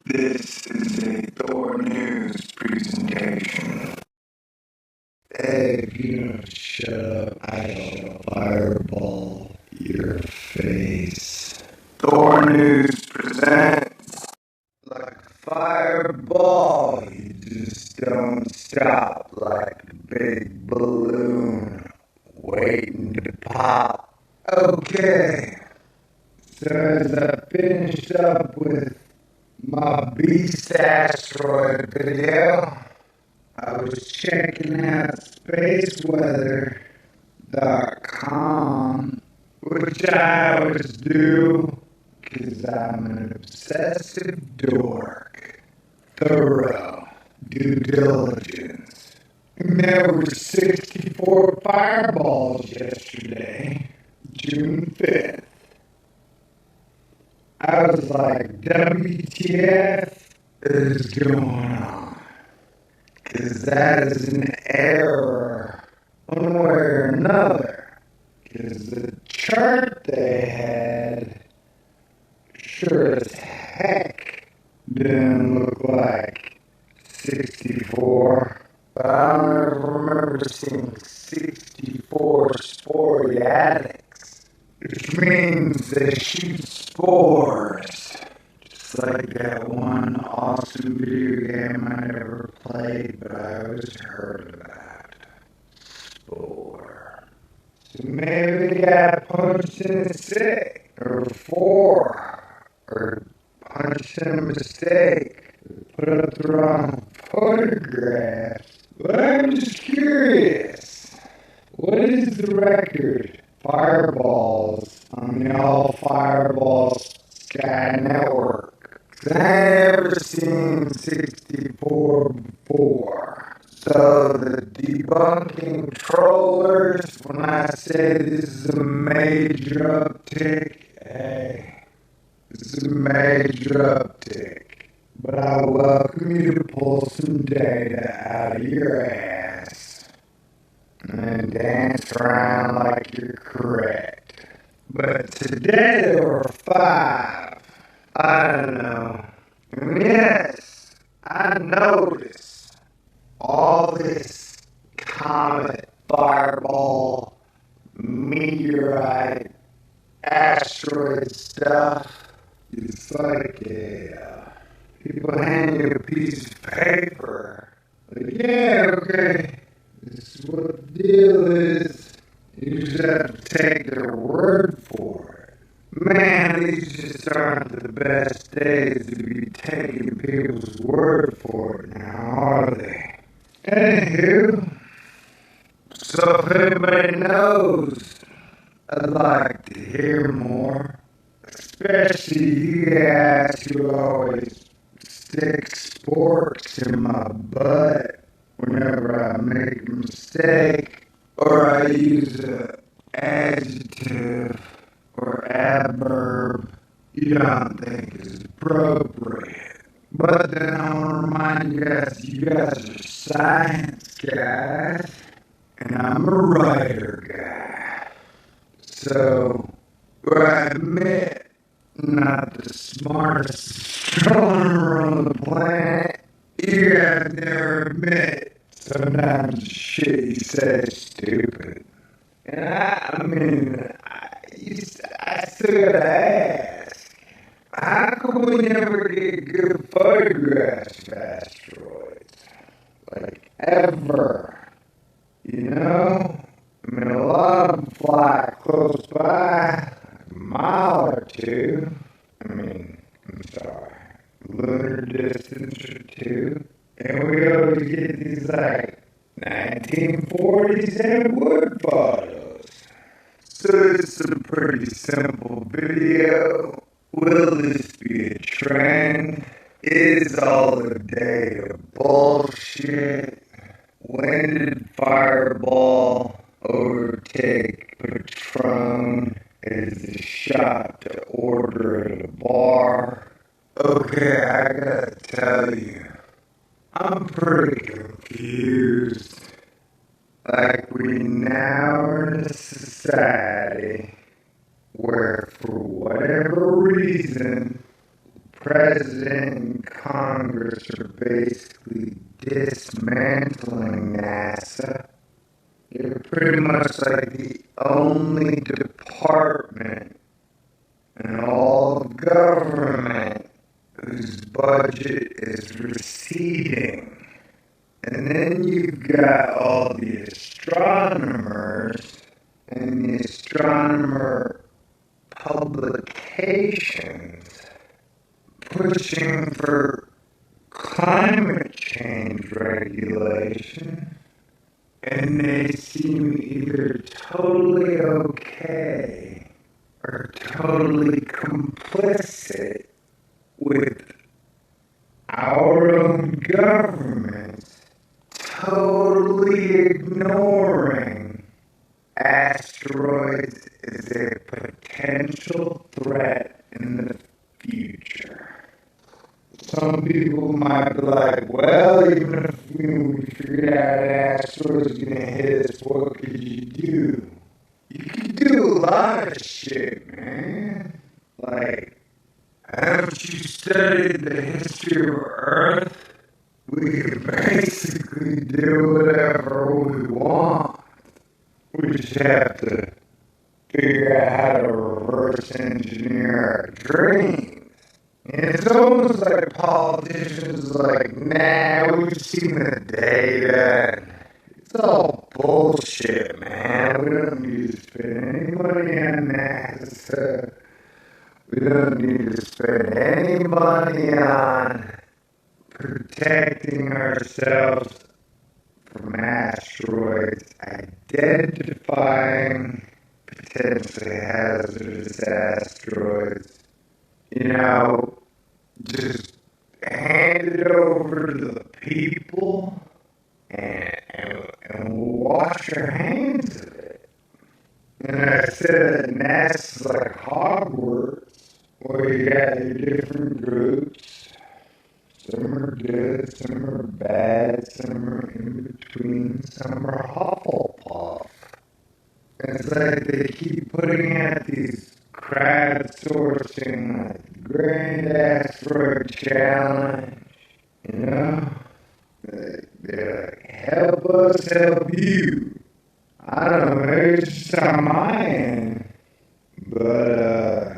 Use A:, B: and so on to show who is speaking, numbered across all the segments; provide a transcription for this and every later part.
A: This is a Thor News presentation. Hey, if you don't shut up, I'll fireball your face. Thor News presents. Like a fireball, you just don't stop like a big balloon waiting to pop. Okay, so as I finished up with my Beast Asteroid video, I was checking out spaceweather.com, which I always do because I'm an obsessive dork. Thorough due diligence. And there were 64 fireballs yesterday, June 5th. I was like, WTF is going on? Because that is an error, one way or another. Because the chart they had sure as heck didn't look like 64. But I don't ever remember seeing 64 sporadics, which means they shoot spores. Just like that one awesome video game I never played, but I always heard about. Spore. So maybe the guy punched in a 6 or 4, or punched in a mistake, or put up the wrong photograph. But I'm just curious, what is the record? Fireballs on the All Fireballs Sky Network. 'Cause I ain't ever seen 64 before. So the debunking trollers, when I say this is a major uptick, hey, this is a major uptick. But I welcome you to pull some data out of your ass and dance around like you're correct. But today there were 5. I don't know. And yes, I noticed all this comet, fireball, meteorite, asteroid stuff. It's like people hand you a piece of paper. Like, yeah, okay, this is what the deal is. You just have to take their word for it. Man, these just aren't the best days to be taking people's word for it now, are they? Anywho, so if anybody knows, I'd like to hear more. Especially you guys who always stick sporks in my butt whenever I make a mistake, or I use an adjective or adverb you don't think is appropriate. But then I want to remind you guys are science guys, and I'm a writer guy. So, I admit, not the smartest astronomer on the planet. You guys never admit sometimes the shit you say is stupid. And I still gotta ask, how come we never get good photographs of asteroids? Like, ever. You know? A lot of them fly close by, a mile or two. I'm sorry, lunar distance or 2. And we always get these, 1940s and wood photos. So it's a pretty simple video. Will this be a trend? Is all the data bullshit? When did Fireball overtake Patron as a shot to order at a bar? Okay, I gotta tell you, I'm pretty confused. Like, we now are in a society where, for whatever reason, president and Congress are basically dismantling NASA. You're pretty much like the only department in all of government whose budget is receding. And then you've got all the astronomers and the astronomer publications pushing for climate change regulation, and they seem either totally okay or totally complicit with our own governments totally ignoring asteroids as a potential threat in the future. Some people might be like, well, even if we figured out an asteroid's gonna hit us, what could you do? You could do a lot of shit, man. Like, haven't you studied the history of Earth? We can basically do whatever we want. We just have to figure out how to reverse engineer our dreams. And it's almost like politicians are like, nah, we've seen the data. It's all bullshit, man. We don't need to spend any money on NASA. We don't need to spend any money on protecting ourselves from asteroids, identifying potentially hazardous asteroids. You know, just hand it over to the people and we'll wash our hands of it. And I said NASA's like Hogwarts, where you got your different groups. Some are good, some are bad, some are in between, some are Hufflepuff. And it's like they keep putting out these crowdsourcing, like Grand Asteroid Challenge, you know? They're like, help us help you. I don't know, maybe it's just on my end, but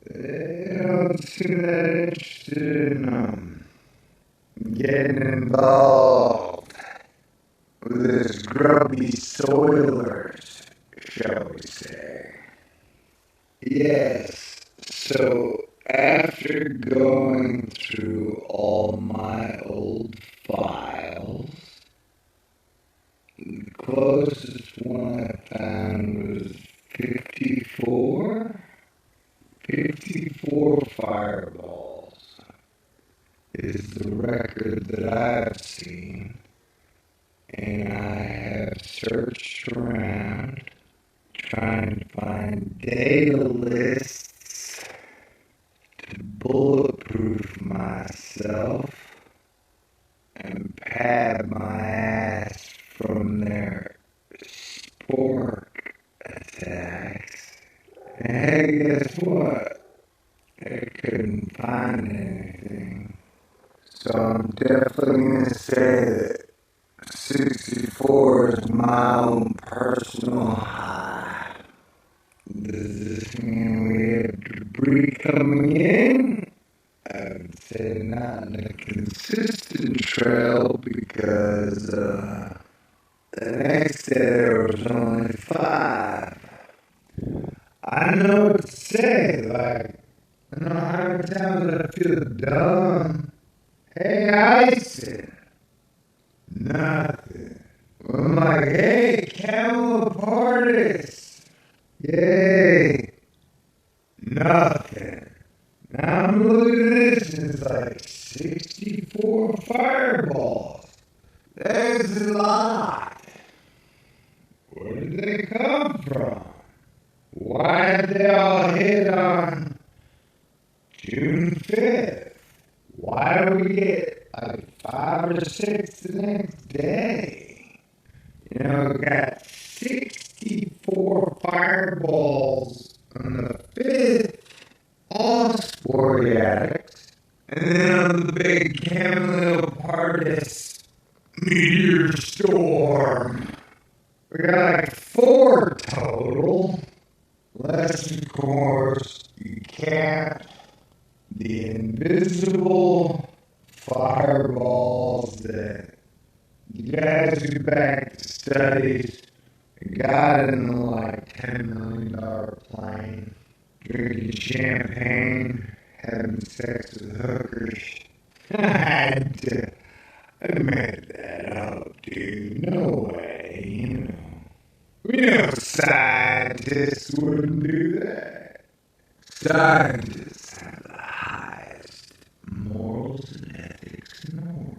A: they don't seem that interested in getting involved with this grubby soilers, shall we say. Yes, so after going through all my old files, the closest one I found was 54. 54 fireballs is the record that I've seen, and I have searched around trying to find data lists to bulletproof myself and pad my ass from their spork attacks. And hey, guess what? They couldn't find anything. So I'm definitely gonna say that 64 is my own personal high. Does this mean we have debris coming in? I would say not in a consistent trail because the next day there was only 5. I know what to say, like, I know how many times I feel dumb. Hey, Ison. Nothing. I'm like, hey, camel parties. Yay. Nothing. Now I'm looking at this and it's like 64 fireballs. There's a lot. Where did they come from? Why did they all hit on June 5th? Why do we get like 5 or 6 the next day? You know, we got 64 fireballs on the 5th, all sporadics. And then on the big cumulopardus meteor storm, we got like 4 total. Unless, of course, you count the invisible fireballs that you guys who back to studies got in the like $10 million plane, drinking champagne, having sex with hookers. I made that up, dude. No way, We know scientists wouldn't do that. Scientists have the highest morals and ethics in the world.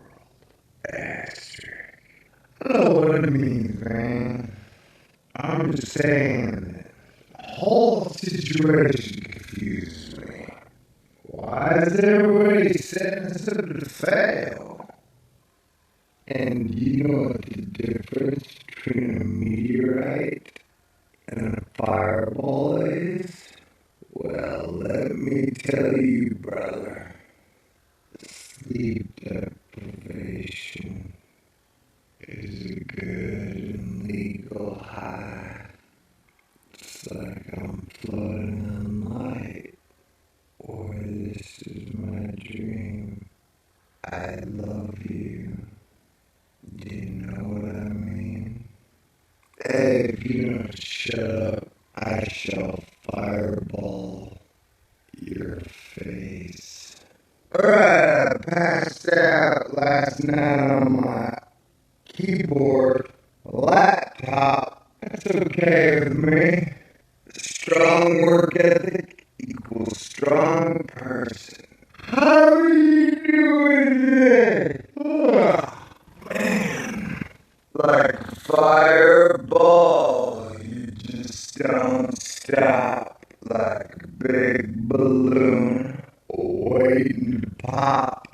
A: Asterisk. I don't know what it means, man. I'm just saying that the whole situation confuses me. Why is everybody setting us up to fail? And you know what the difference between a meteorite and a fireball is? Well, let me tell you, brother. Sleep deprivation is a good and legal high. It's like I'm floating on light, or this is my dream. I love you. Do you know what I mean? Hey, if you don't shut up, I shall fireball your face. Alright, I passed out last night on my keyboard, laptop. That's okay with me. Strong work ethic equals strong person. How are you doing today? Man, like a fireball, you just don't stop. Like a big balloon waiting to pop.